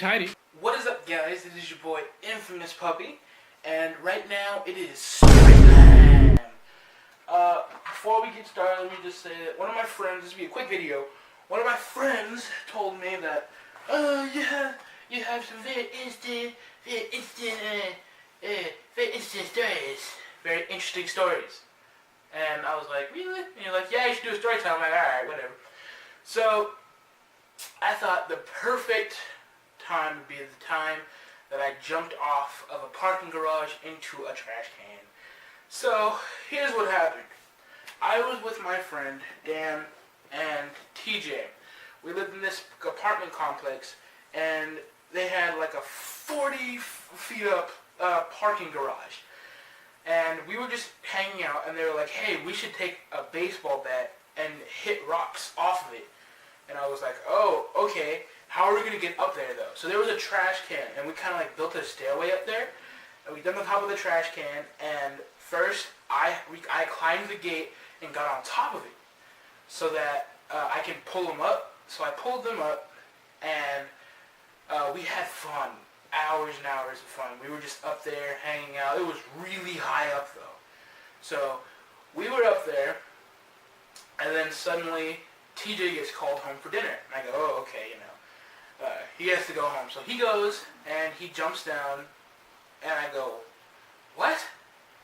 tidy. What is up, guys? It is your boy Infamous Puppy, and right now it is story time. Before we get started, let me just say that one of my friends, this will be a quick video, one of my friends told me that, you have some very instant stories, very interesting stories. And I was like, really? And you're like, yeah, you should do a story time. I'm like, alright, whatever. So, I thought the perfect time would be the time that I jumped off of a parking garage into a trash can. So, here's what happened. I was with my friend, Dan, and TJ. We lived in this apartment complex, and they had like a 40 feet up parking garage. And we were just hanging out, and they were like, hey, we should take a baseball bat and hit rocks off of it. And I was like, oh, okay. How are we going to get up there, though? So there was a trash can, and we kind of like built a stairway up there. And we done the top of the trash can, and first I climbed the gate and got on top of it so that I can pull them up. So I pulled them up, and we had fun. Hours and hours of fun. We were just up there hanging out. It was really high up, though. So we were up there, and then suddenly TJ gets called home for dinner. And I go, oh, okay, he has to go home. So he goes, and he jumps down, and I go, what?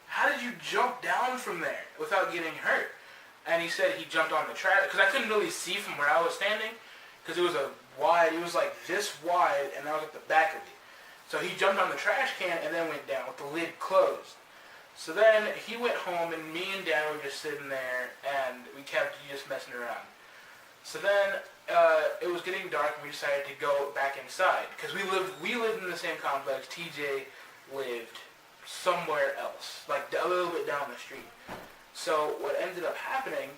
How did you jump down from there without getting hurt? And he said he jumped on the trash, because I couldn't really see from where I was standing, because it was it was like this wide, and I was at the back of it. So he jumped on the trash can and then went down with the lid closed. So then he went home, and me and Dad were just sitting there, and we kept just messing around. So then it was getting dark, and we decided to go back inside because we lived in the same complex. TJ lived somewhere else, like a little bit down the street. So what ended up happening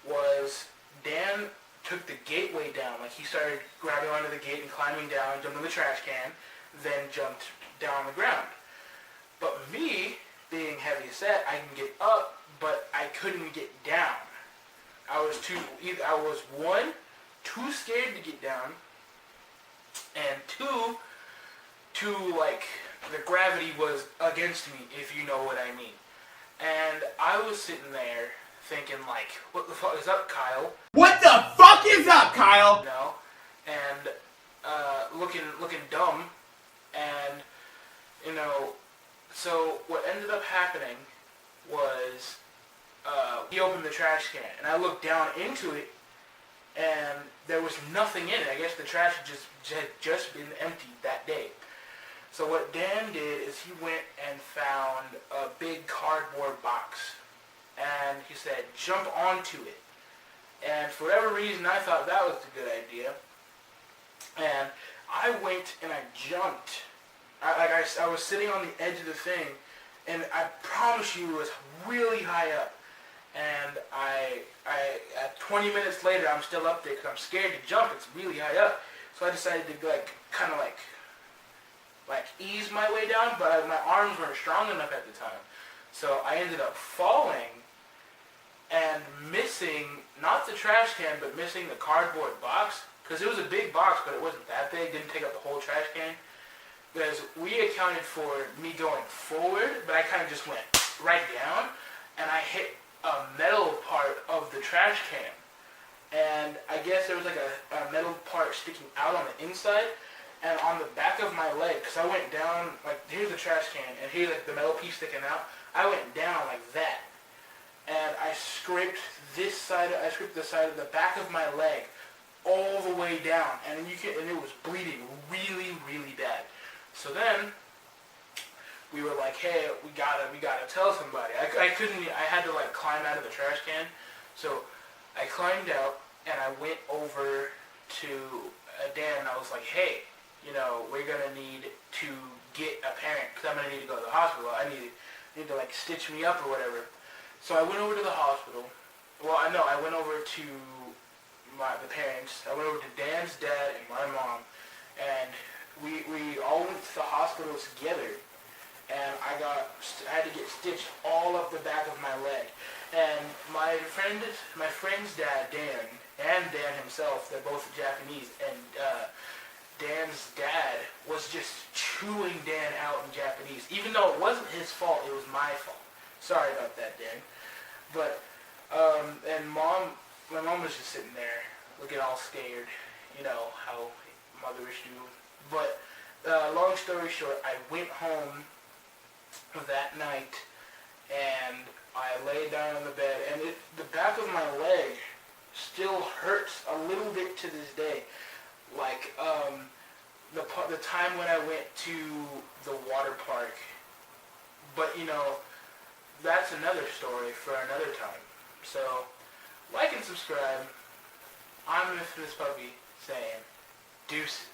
was Dan took the gateway down. Like he started grabbing onto the gate and climbing down, jumped in the trash can, then jumped down on the ground. But me, being heavy set, I can get up, but I couldn't get down. I was one, too scared to get down, and two, like, the gravity was against me, if you know what I mean. And I was sitting there thinking, like, what the fuck is up, Kyle? What the fuck is up, Kyle? No, and looking dumb, and so what ended up happening was he opened the trash can, and I looked down into it, and there was nothing in it. I guess the trash had just been emptied that day. So what Dan did is he went and found a big cardboard box, and he said, jump onto it. And for whatever reason, I thought that was a good idea. And I went and I jumped. I was sitting on the edge of the thing, and I promise you it was really high up. And at 20 minutes later, I'm still up there because I'm scared to jump. It's really high up. So I decided to kind of ease my way down, but my arms weren't strong enough at the time. So I ended up falling and missing, not the trash can, but missing the cardboard box. Because it was a big box, but it wasn't that big. It didn't take up the whole trash can. Because we accounted for me going forward, but I kind of just went right down, and I hit a metal part of the trash can. And I guess there was like a metal part sticking out on the inside, and on the back of my leg, because I went down, like, here's the trash can, and here's like the metal piece sticking out. I went down like that, and I scraped the side of the back of my leg all the way down, and it was bleeding really, really bad. So then we were like, hey, we gotta tell somebody. I had to like climb out of the trash can. So I climbed out, and I went over to Dan, and I was like, hey, we're gonna need to get a parent, because I'm gonna need to go to the hospital. I need to like stitch me up or whatever. So I went over to the hospital. Well, I went over to the parents. I went over to Dan's dad and my mom, and we all went to the hospital together. And I had to get stitched all up the back of my leg. And my friend's dad, Dan, and Dan himself, they're both Japanese, and Dan's dad was just chewing Dan out in Japanese, even though it wasn't his fault, it was my fault. Sorry about that, Dan. But, and my mom was just sitting there, looking all scared, you know, how mothers do. But, long story short, I went home that night, and I lay down on the bed, and the back of my leg still hurts a little bit to this day. Like, the time when I went to the water park. But, you know, that's another story for another time. So, like and subscribe. I'm Infamous Puppy saying deuces.